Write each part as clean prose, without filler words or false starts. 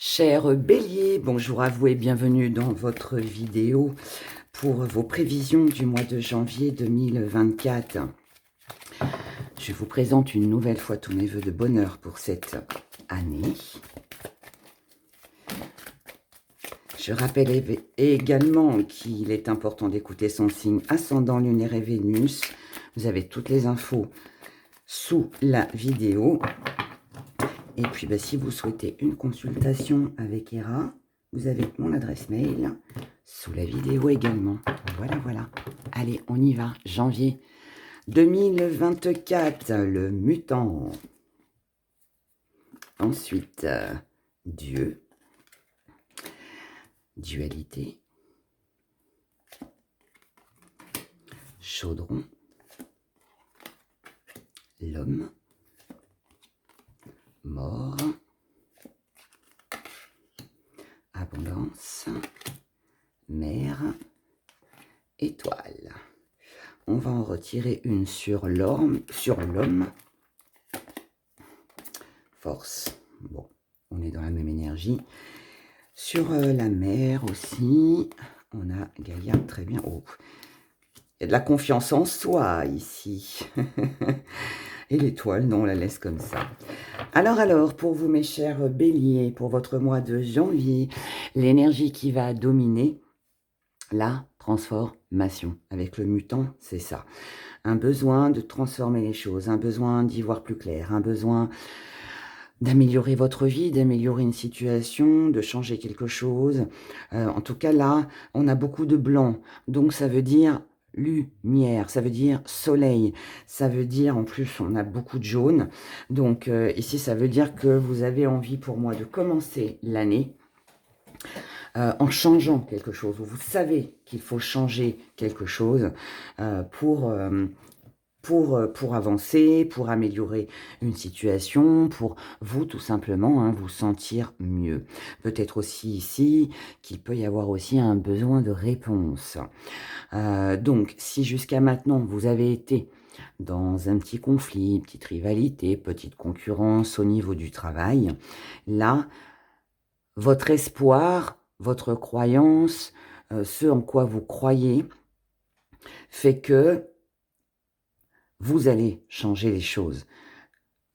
Cher Bélier, bonjour à vous et bienvenue dans votre vidéo pour vos prévisions du mois de janvier 2024. Je vous présente une nouvelle fois tous mes vœux de bonheur pour cette année. Je rappelle également qu'il est important d'écouter son signe ascendant lunaire et Vénus. Vous avez toutes les infos sous la vidéo. Et puis, si vous souhaitez une consultation avec Hera, vous avez mon adresse mail sous la vidéo également. Voilà. Allez, on y va. Janvier 2024, le mutant. Ensuite, Dieu. Dualité. Chaudron. L'homme. Mort, abondance, mer, étoile. On va en retirer une sur l'homme, force. Bon, on est dans la même énergie. Sur la mer aussi, on a Gaïa, très bien. Oh, il y a de la confiance en soi ici. Et l'étoile, non, on la laisse comme ça. Alors, pour vous, mes chers béliers, pour votre mois de janvier, l'énergie qui va dominer, la transformation. Avec le mutant, c'est ça. Un besoin de transformer les choses, un besoin d'y voir plus clair, un besoin d'améliorer votre vie, d'améliorer une situation, de changer quelque chose. En tout cas, là, on a beaucoup de blanc. Donc, ça veut dire lumière, ça veut dire soleil, ça veut dire, en plus, on a beaucoup de jaune. Donc, ici, ça veut dire que vous avez envie, pour moi, de commencer l'année en changeant quelque chose. Vous savez qu'il faut changer quelque chose pour avancer, pour améliorer une situation, pour vous tout simplement vous sentir mieux. Peut-être aussi ici qu'il peut y avoir aussi un besoin de réponse. Donc si jusqu'à maintenant vous avez été dans un petit conflit, petite rivalité, petite concurrence au niveau du travail, là, votre espoir, votre croyance, ce en quoi vous croyez, fait que vous allez changer les choses.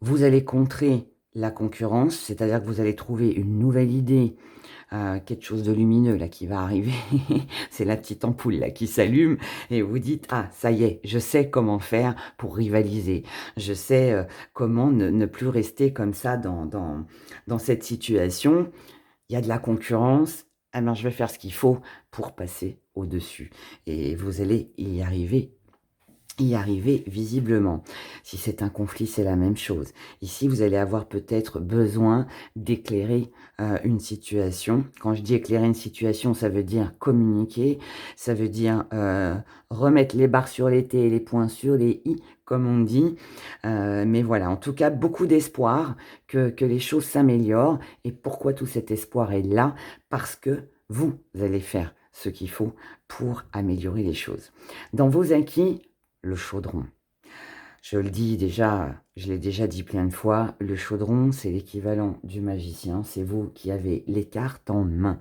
Vous allez contrer la concurrence, c'est-à-dire que vous allez trouver une nouvelle idée, quelque chose de lumineux là qui va arriver. C'est la petite ampoule là qui s'allume et vous dites « Ah, ça y est, je sais comment faire pour rivaliser. Je sais comment ne plus rester comme ça dans cette situation. Il y a de la concurrence, alors je vais faire ce qu'il faut pour passer au-dessus. » Et vous allez y arriver visiblement. Si c'est un conflit, c'est la même chose. Ici, vous allez avoir peut-être besoin d'éclairer une situation. Quand je dis éclairer une situation, ça veut dire communiquer, ça veut dire remettre les barres sur les T et les points sur les I, comme on dit. Mais voilà, en tout cas, beaucoup d'espoir que les choses s'améliorent. Et pourquoi tout cet espoir est là? Parce que vous allez faire ce qu'il faut pour améliorer les choses. Dans vos acquis, le chaudron. Je le dis déjà, je l'ai déjà dit plein de fois, le chaudron, c'est l'équivalent du magicien. C'est vous qui avez les cartes en main.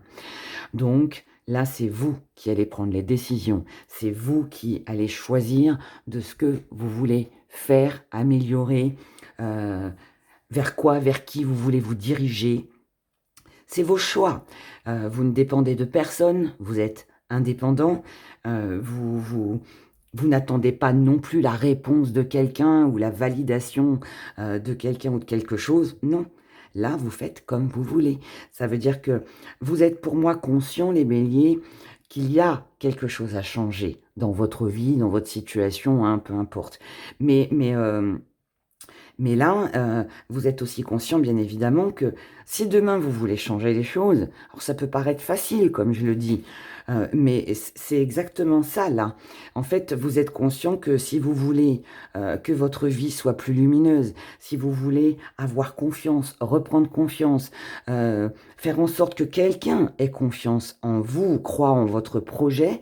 Donc, là, c'est vous qui allez prendre les décisions. C'est vous qui allez choisir de ce que vous voulez faire, améliorer, vers quoi, vers qui vous voulez vous diriger. C'est vos choix. Vous ne dépendez de personne, vous êtes indépendant, vous n'attendez pas non plus la réponse de quelqu'un ou la validation de quelqu'un ou de quelque chose. Non, là, vous faites comme vous voulez. Ça veut dire que vous êtes pour moi conscients, les béliers, qu'il y a quelque chose à changer dans votre vie, dans votre situation, hein, peu importe. Mais là, vous êtes aussi conscient, bien évidemment, que si demain vous voulez changer les choses, alors ça peut paraître facile, comme je le dis, mais c'est exactement ça, là. En fait, vous êtes conscient que si vous voulez que votre vie soit plus lumineuse, si vous voulez avoir confiance, reprendre confiance, faire en sorte que quelqu'un ait confiance en vous, croit en votre projet,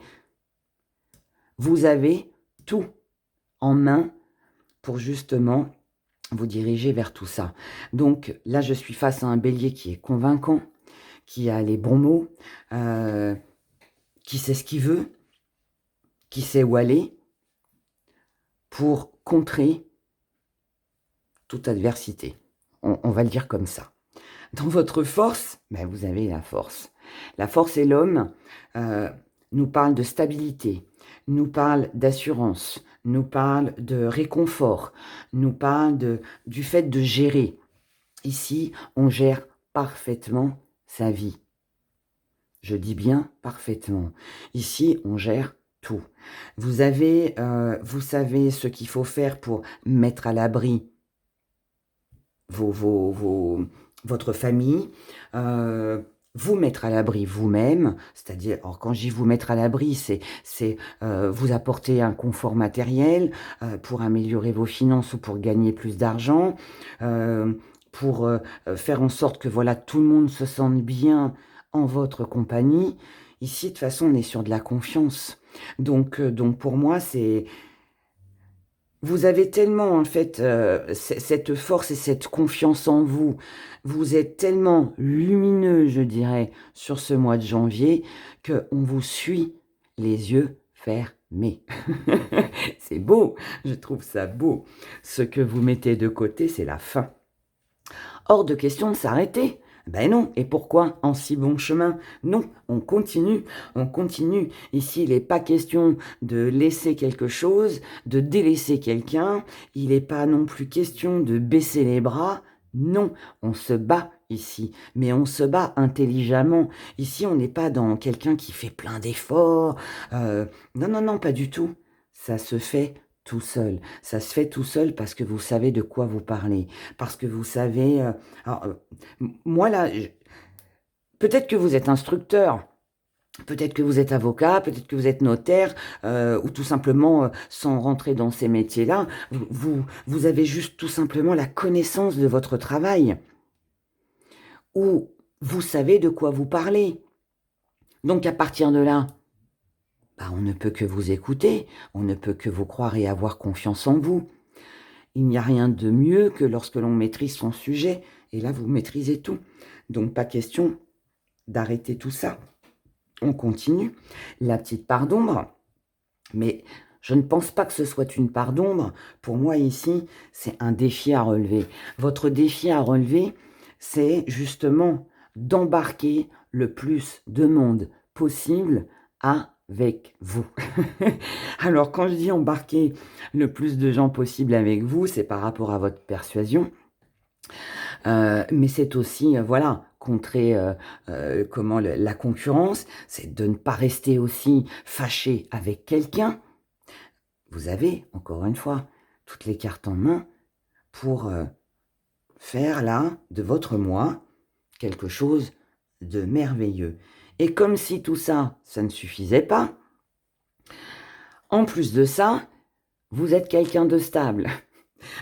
vous avez tout en main pour justement vous diriger vers tout ça. Donc là, je suis face à un bélier qui est convaincant, qui a les bons mots, qui sait ce qu'il veut, qui sait où aller pour contrer toute adversité. On va le dire comme ça. Dans votre force, ben vous avez la force. La force et l'homme nous parlent de stabilité, nous parlent d'assurance, nous parlent de réconfort, nous parlent du fait de gérer. Ici, on gère parfaitement sa vie. Je dis bien parfaitement. Ici, on gère tout. Vous savez ce qu'il faut faire pour mettre à l'abri votre famille, vous mettre à l'abri vous-même, c'est-à-dire, alors quand je dis vous mettre à l'abri, c'est vous apporter un confort matériel pour améliorer vos finances ou pour gagner plus d'argent, pour faire en sorte que voilà tout le monde se sente bien en votre compagnie. Ici, de toute façon, on est sur de la confiance. Donc pour moi, c'est... Vous avez tellement, en fait, cette force et cette confiance en vous. Vous êtes tellement lumineux, je dirais, sur ce mois de janvier, qu'on vous suit les yeux fermés. C'est beau, je trouve ça beau. Ce que vous mettez de côté, c'est la fin. Hors de question de s'arrêter. Ben non, et pourquoi en si bon chemin? Non, on continue, on continue. Ici, il n'est pas question de laisser quelque chose, de délaisser quelqu'un, il n'est pas non plus question de baisser les bras. Non, on se bat ici, mais on se bat intelligemment. Ici, on n'est pas dans quelqu'un qui fait plein d'efforts. Non, non, non, pas du tout. Ça se fait tout seul. Ça se fait tout seul parce que vous savez de quoi vous parlez. Parce que vous savez... moi, là, peut-être que vous êtes instructeur, peut-être que vous êtes avocat, peut-être que vous êtes notaire, ou tout simplement, sans rentrer dans ces métiers-là, vous avez juste tout simplement la connaissance de votre travail. Ou vous savez de quoi vous parlez. Donc, à partir de là, bah, on ne peut que vous écouter, on ne peut que vous croire et avoir confiance en vous. Il n'y a rien de mieux que lorsque l'on maîtrise son sujet, et là, vous maîtrisez tout. Donc, pas question d'arrêter tout ça. On continue. La petite part d'ombre, mais je ne pense pas que ce soit une part d'ombre. Pour moi, ici, c'est un défi à relever. Votre défi à relever, c'est justement d'embarquer le plus de monde possible avec vous. Alors, quand je dis embarquer le plus de gens possible avec vous, c'est par rapport à votre persuasion. Mais c'est aussi, voilà, contrer la concurrence, c'est de ne pas rester aussi fâché avec quelqu'un. Vous avez, encore une fois, toutes les cartes en main pour faire là, de votre moi, quelque chose de merveilleux. Et comme si tout ça, ça ne suffisait pas, en plus de ça, vous êtes quelqu'un de stable.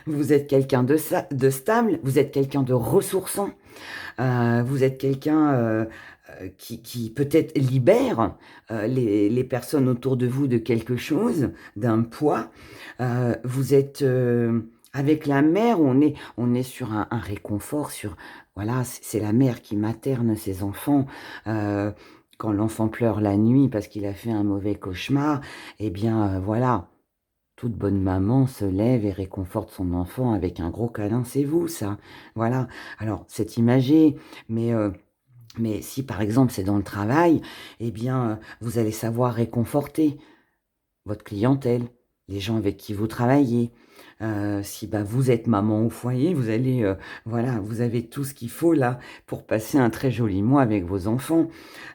Vous êtes quelqu'un de stable, vous êtes quelqu'un de ressourçant, vous êtes quelqu'un qui peut-être libère les personnes autour de vous de quelque chose, d'un poids. Vous êtes avec la mère, on est sur un réconfort, sur voilà, c'est la mère qui materne ses enfants. Quand l'enfant pleure la nuit parce qu'il a fait un mauvais cauchemar, eh bien voilà. Toute bonne maman se lève et réconforte son enfant avec un gros câlin, c'est vous ça, voilà. Alors c'est imagé, mais si par exemple c'est dans le travail, eh bien vous allez savoir réconforter votre clientèle, les gens avec qui vous travaillez. Si vous êtes maman au foyer, vous allez, voilà, vous avez tout ce qu'il faut là pour passer un très joli mois avec vos enfants.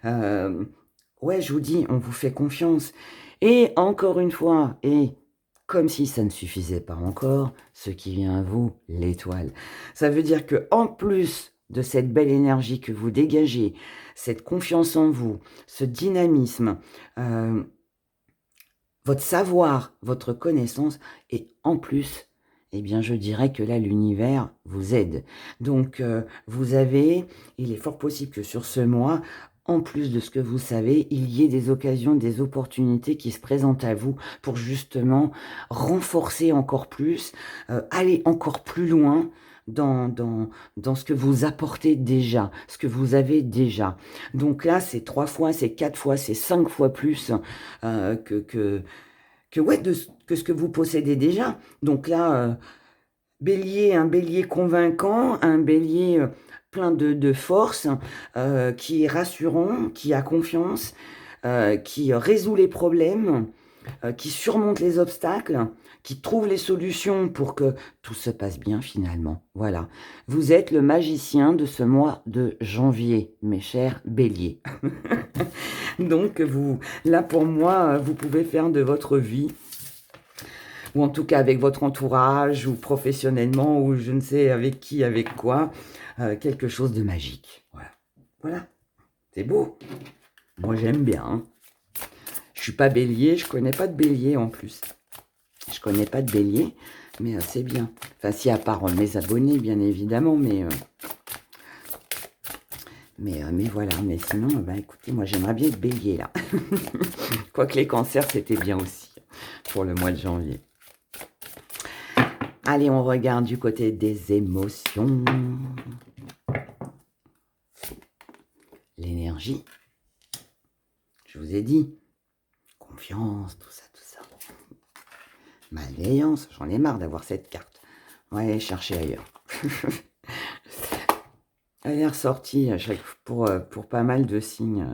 Ouais, je vous dis, on vous fait confiance. Et encore une fois, comme si ça ne suffisait pas encore, ce qui vient à vous, l'étoile. Ça veut dire que en plus de cette belle énergie que vous dégagez, cette confiance en vous, ce dynamisme, votre savoir, votre connaissance, et en plus, eh bien, je dirais que là, l'univers vous aide. Donc, il est fort possible que sur ce mois, en plus de ce que vous savez, il y ait des occasions, des opportunités qui se présentent à vous pour justement renforcer encore plus, aller encore plus loin dans ce que vous apportez déjà, ce que vous avez déjà. Donc là, c'est 3 fois, c'est 4 fois, c'est 5 fois plus, ouais, que ce que vous possédez déjà. Donc là, Bélier, un bélier convaincant, un bélier, plein de force, qui est rassurant, qui a confiance, qui résout les problèmes, qui surmonte les obstacles, qui trouve les solutions pour que tout se passe bien finalement. Voilà. Vous êtes le magicien de ce mois de janvier, mes chers béliers. Donc vous, là pour moi, vous pouvez faire de votre vie, ou en tout cas avec votre entourage, ou professionnellement, ou je ne sais avec qui, avec quoi, quelque chose de magique. Voilà. Voilà. C'est beau. Moi j'aime bien. Hein. Je suis pas bélier, je connais pas de bélier en plus. Je connais pas de bélier, mais c'est bien. Enfin, si à part mes abonnés, bien évidemment, mais voilà. Mais sinon, bah, écoutez, moi j'aimerais bien être bélier là. Quoique les cancers, c'était bien aussi pour le mois de janvier. Allez, on regarde du côté des émotions. L'énergie. Je vous ai dit. Confiance, tout ça, tout ça. Malveillance, j'en ai marre d'avoir cette carte. On va aller chercher ailleurs. Elle est ressortie pour pas mal de signes.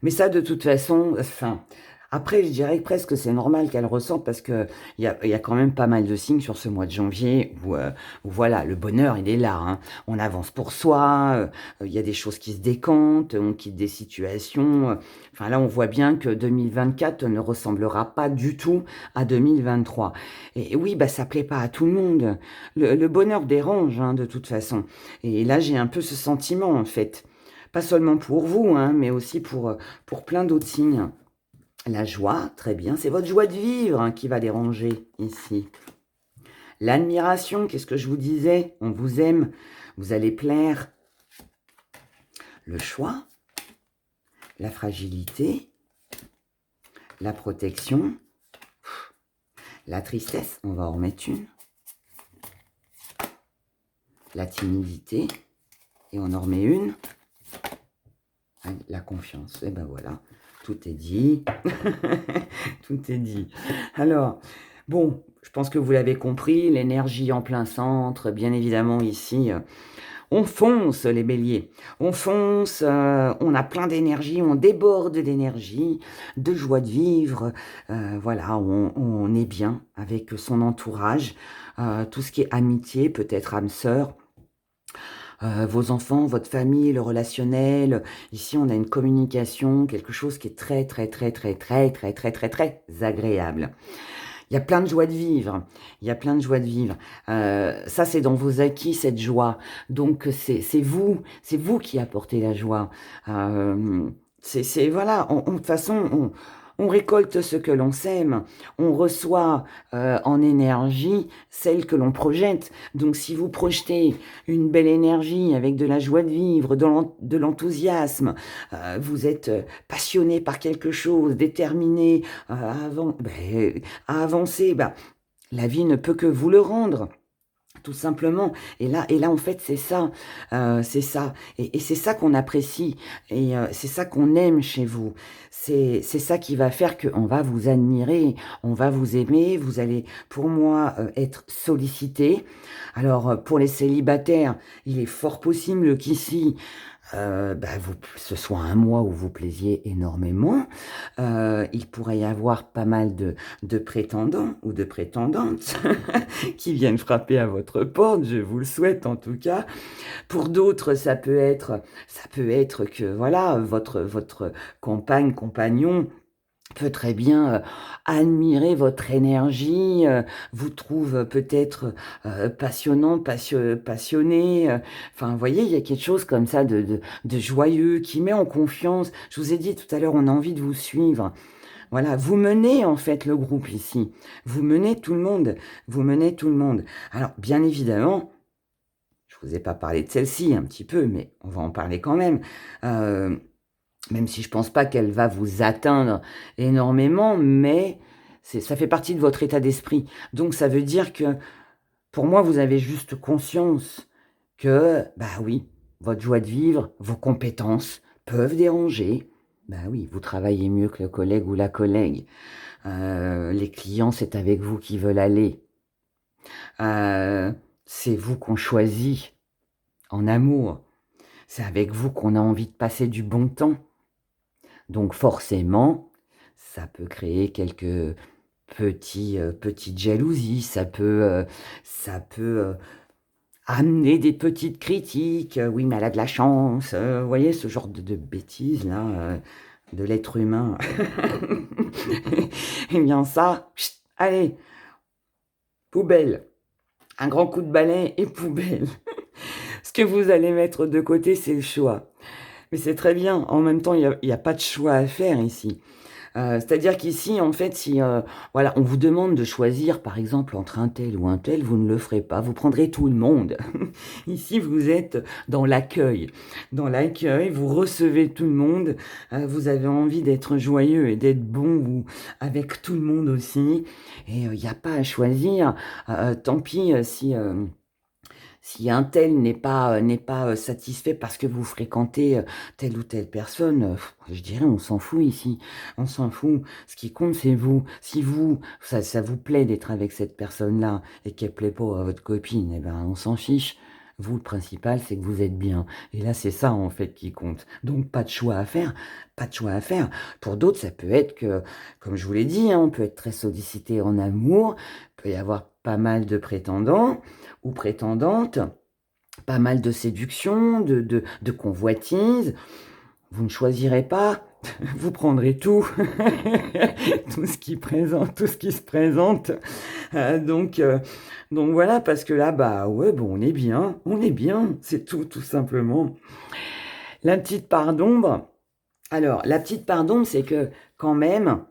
Mais ça, de toute façon, enfin, après, je dirais que presque c'est normal qu'elle ressente parce que il y a quand même pas mal de signes sur ce mois de janvier où voilà, le bonheur, il est là. Hein. On avance pour soi, il y a des choses qui se décantent, on quitte des situations. Enfin là, on voit bien que 2024 ne ressemblera pas du tout à 2023. Et oui, bah ça plaît pas à tout le monde. Le bonheur dérange, hein, de toute façon. Et là, j'ai un peu ce sentiment, en fait. Pas seulement pour vous, hein, mais aussi pour plein d'autres signes. La joie, très bien, c'est votre joie de vivre hein, qui va déranger ici. L'admiration, qu'est-ce que je vous disais? On vous aime, vous allez plaire. Le choix, la fragilité, la protection, la tristesse, on va en remettre une. La timidité, et on en remet une. La confiance, et ben voilà. Tout est dit. Tout est dit. Alors, bon, je pense que vous l'avez compris, l'énergie en plein centre, bien évidemment ici, on fonce les béliers. On fonce, on a plein d'énergie, on déborde d'énergie, de joie de vivre. Voilà, on est bien avec son entourage. Tout ce qui est amitié, peut-être âme sœur. Vos enfants, votre famille, le relationnel. Ici, on a une communication, quelque chose qui est très, très, très, très, très, très, très, très, très agréable. Il y a plein de joie de vivre. Il y a plein de joie de vivre. Ça, c'est dans vos acquis, cette joie. Donc, c'est vous qui apportez la joie. Voilà, de toute façon, on récolte ce que l'on sème, on reçoit en énergie celle que l'on projette. Donc si vous projetez une belle énergie avec de la joie de vivre, de l'enthousiasme, vous êtes passionné par quelque chose, déterminé à avancer, la vie ne peut que vous le rendre. Tout simplement. Et là, en fait, c'est ça. C'est ça. Et c'est ça qu'on apprécie. Et c'est ça qu'on aime chez vous. C'est ça qui va faire qu'on va vous admirer, on va vous aimer. Vous allez, pour moi, être sollicité. Alors, pour les célibataires, il est fort possible qu'ici, ce soit un mois où vous plaisiez énormément. Il pourrait y avoir pas mal de prétendants ou de prétendantes qui viennent frapper à votre porte, je vous le souhaite en tout cas. Pour d'autres, ça peut être que voilà, votre compagne, compagnon peut très bien admirer votre énergie, vous trouve peut-être passionnant, passionné. Enfin, vous voyez, il y a quelque chose comme ça de joyeux, qui met en confiance. Je vous ai dit tout à l'heure, on a envie de vous suivre. Voilà, vous menez en fait le groupe ici. Vous menez tout le monde. Vous menez tout le monde. Alors, bien évidemment, je vous ai pas parlé de celle-ci un petit peu, mais on va en parler quand même. Même si je pense pas qu'elle va vous atteindre énormément, mais ça fait partie de votre état d'esprit. Donc ça veut dire que Pour moi, vous avez juste conscience que, bah oui, votre joie de vivre, vos compétences peuvent déranger. Bah oui, vous travaillez mieux que le collègue ou la collègue. Les clients, c'est avec vous qu'ils veulent aller. C'est vous qu'on choisit en amour. C'est avec vous qu'on a envie de passer du bon temps. Donc forcément, ça peut créer quelques petites jalousies, ça peut amener des petites critiques, «Oui, mais elle a de la chance», vous voyez ce genre de bêtises là, de l'être humain. Eh bien ça, chut, allez, poubelle, un grand coup de balai et poubelle. Ce que vous allez mettre de côté, c'est le choix. Mais c'est très bien, en même temps, il y a pas de choix à faire ici. C'est-à-dire qu'ici, en fait, si, voilà, on vous demande de choisir, par exemple, entre un tel ou un tel, vous ne le ferez pas, vous prendrez tout le monde. Ici, vous êtes dans l'accueil. Dans l'accueil, vous recevez tout le monde, vous avez envie d'être joyeux et d'être bon ou avec tout le monde aussi et il y a pas à choisir. Tant pis, si un tel n'est pas satisfait parce que vous fréquentez, telle ou telle personne, je dirais on s'en fout ici, on s'en fout. Ce qui compte, c'est vous. Si vous, ça vous plaît d'être avec cette personne-là et qu'elle plaît pas à votre copine, eh ben, on s'en fiche. Vous, le principal, c'est que vous êtes bien et là, c'est ça, en fait, qui compte. Donc pas de choix à faire, pas de choix à faire. Pour d'autres, ça peut être que, comme je vous l'ai dit, hein, on peut être très sollicité en amour, il peut y avoir pas mal de prétendants ou prétendantes, pas mal de séduction, de convoitise. Vous ne choisirez pas, vous prendrez tout, tout ce qui présente, tout ce qui se présente. Donc voilà, parce que là, bah ouais, bon, on est bien, c'est tout, tout simplement. La petite part d'ombre. Alors, la petite part d'ombre, c'est que quand même,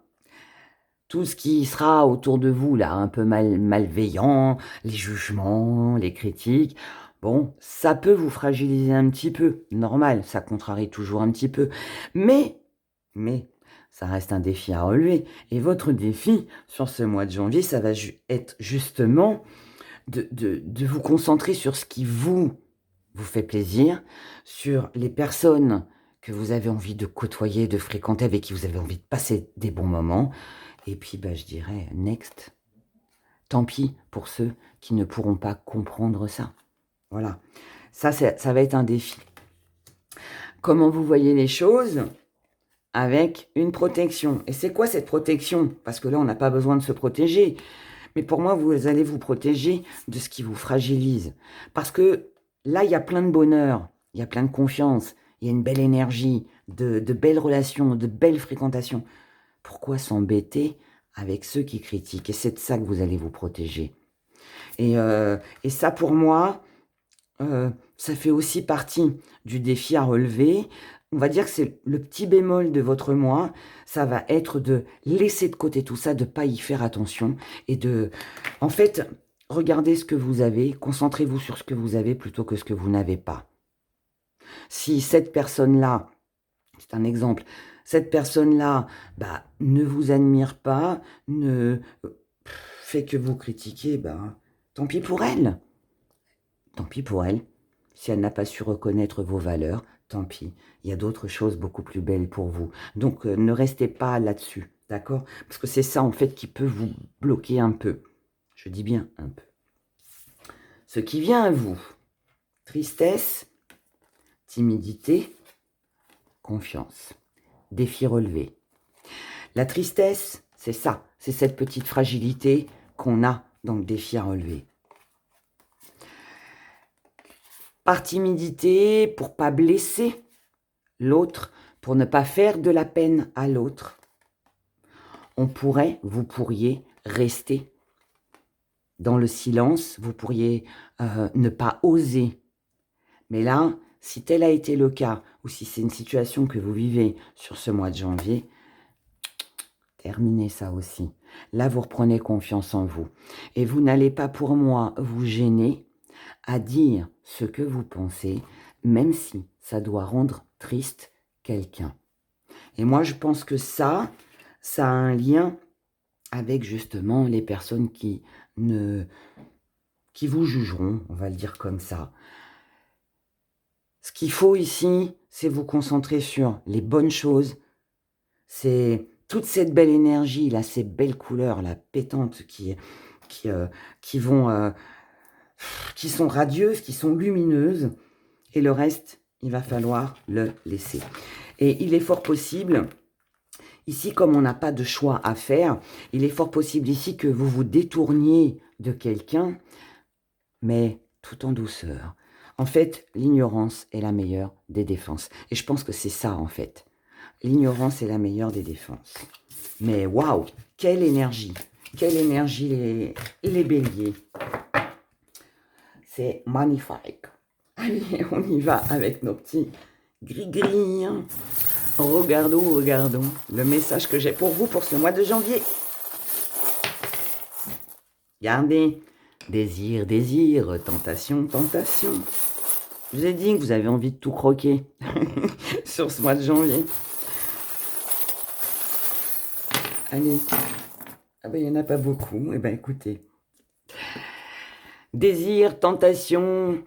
tout ce qui sera autour de vous, là, un peu malveillant, les jugements, les critiques, bon, ça peut vous fragiliser un petit peu, normal, ça contrarie toujours un petit peu. Mais, ça reste un défi à relever. Et votre défi, sur ce mois de janvier, ça va être justement de vous concentrer sur ce qui vous fait plaisir, sur les personnes que vous avez envie de côtoyer, de fréquenter, avec qui vous avez envie de passer des bons moments. Et puis, bah, je dirais next. Tant pis pour ceux qui ne pourront pas comprendre ça. Voilà. Ça va être un défi. Comment vous voyez les choses? Avec une protection. Et c'est quoi cette protection? Parce que là, on n'a pas besoin de se protéger. Mais pour moi, vous allez vous protéger de ce qui vous fragilise. Parce que là, il y a plein de bonheur, il y a plein de confiance, il y a une belle énergie, de belles relations, de belles fréquentations. Pourquoi s'embêter avec ceux qui critiquent? Et c'est de ça que vous allez vous protéger. Et ça, pour moi, ça fait aussi partie du défi à relever. On va dire que c'est le petit bémol de votre mois, ça va être de laisser de côté tout ça, de ne pas y faire attention et en fait, regardez ce que vous avez, concentrez-vous sur ce que vous avez plutôt que ce que vous n'avez pas. Si cette personne-là, c'est un exemple, cette personne-là, bah, ne vous admire pas, ne fait que vous critiquer, bah, tant pis pour elle. Tant pis pour elle. Si elle n'a pas su reconnaître vos valeurs, tant pis. Il y a d'autres choses beaucoup plus belles pour vous. Donc, ne restez pas là-dessus, d'accord? Parce que c'est ça, en fait, qui peut vous bloquer un peu. Je dis bien un peu. Ce qui vient à vous, tristesse, timidité, confiance, défi relevé. La tristesse, c'est ça, c'est cette petite fragilité qu'on a dans le défi à relever. Par timidité, pour pas blesser l'autre, pour ne pas faire de la peine à l'autre, vous pourriez rester dans le silence, vous pourriez ne pas oser. Mais là, si tel a été le cas, ou si c'est une situation que vous vivez sur ce mois de janvier, terminez ça aussi. Là, vous reprenez confiance en vous. Et vous n'allez pas, pour moi, vous gêner à dire ce que vous pensez, même si ça doit rendre triste quelqu'un. Et moi, je pense que ça a un lien avec justement les personnes qui qui vous jugeront, on va le dire comme ça. Ce qu'il faut ici, c'est vous concentrer sur les bonnes choses. C'est toute cette belle énergie, là, ces belles couleurs, là, pétantes, qui, euh, qui vont, qui sont radieuses, qui sont lumineuses. Et le reste, il va falloir le laisser. Et il est fort possible, ici, comme on n'a pas de choix à faire, il est fort possible ici que vous vous détourniez de quelqu'un, mais tout en douceur. En fait, l'ignorance est la meilleure des défenses. Et je pense que c'est ça, en fait. L'ignorance est la meilleure des défenses. Mais waouh, quelle énergie! Quelle énergie les béliers! C'est magnifique. Allez, on y va avec nos petits gris-gris. Regardons le message que j'ai pour vous pour ce mois de janvier. Regardez, désir, désir, tentation, tentation. Je vous ai dit que vous avez envie de tout croquer sur ce mois de janvier. Allez, ah ben il n'y en a pas beaucoup, eh ben écoutez. Désir, tentation,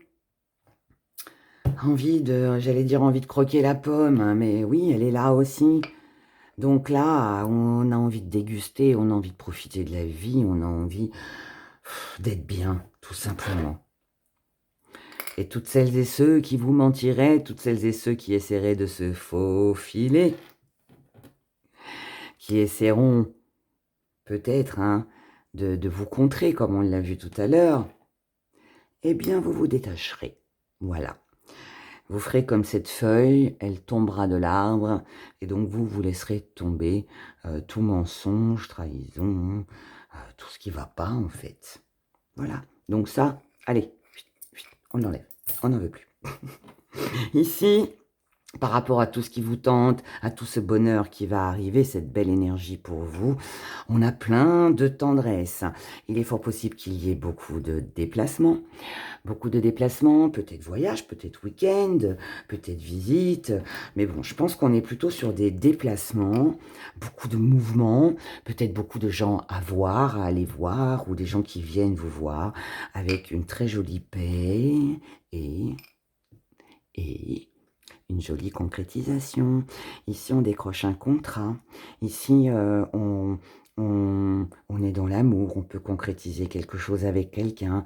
envie de croquer la pomme, hein, mais oui, elle est là aussi. Donc là, on a envie de déguster, on a envie de profiter de la vie, on a envie d'être bien, tout simplement. Et toutes celles et ceux qui vous mentiraient, toutes celles et ceux qui essaieraient de se faufiler, qui essaieront peut-être de vous contrer, comme on l'a vu tout à l'heure, eh bien, vous vous détacherez. Voilà. Vous ferez comme cette feuille, elle tombera de l'arbre, et donc vous laisserez tomber tout mensonge, trahison, tout ce qui ne va pas, en fait. Voilà. Donc ça, allez, on l'enlève. On n'en veut plus. Ici, par rapport à tout ce qui vous tente, à tout ce bonheur qui va arriver, cette belle énergie pour vous, on a plein de tendresse. Il est fort possible qu'il y ait beaucoup de déplacements, peut-être voyage, peut-être week-end, peut-être visite, mais bon, je pense qu'on est plutôt sur des déplacements, beaucoup de mouvements, peut-être beaucoup de gens à voir, à aller voir, ou des gens qui viennent vous voir, avec une très jolie paix et une jolie concrétisation. Ici, on décroche un contrat. Ici, on est dans l'amour. On peut concrétiser quelque chose avec quelqu'un.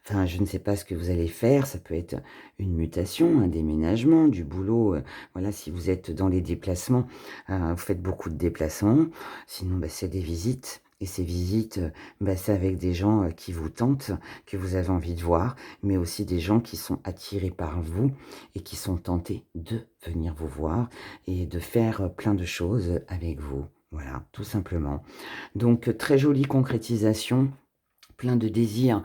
Enfin, je ne sais pas ce que vous allez faire. Ça peut être une mutation, un déménagement, du boulot. Voilà, si vous êtes dans les déplacements, vous faites beaucoup de déplacements. Sinon, bah, c'est des visites. Et ces visites, bah, c'est avec des gens qui vous tentent, que vous avez envie de voir, mais aussi des gens qui sont attirés par vous et qui sont tentés de venir vous voir et de faire plein de choses avec vous. Voilà, tout simplement. Donc, très jolie concrétisation, plein de désirs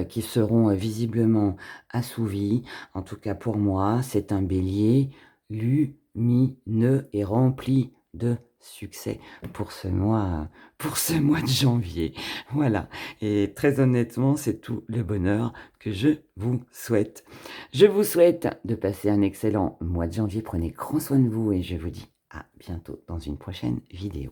qui seront visiblement assouvis. En tout cas, pour moi, c'est un bélier lumineux et rempli de succès pour ce mois de janvier. Voilà. Et très honnêtement, c'est tout le bonheur que je vous souhaite. Je vous souhaite de passer un excellent mois de janvier. Prenez grand soin de vous et je vous dis à bientôt dans une prochaine vidéo.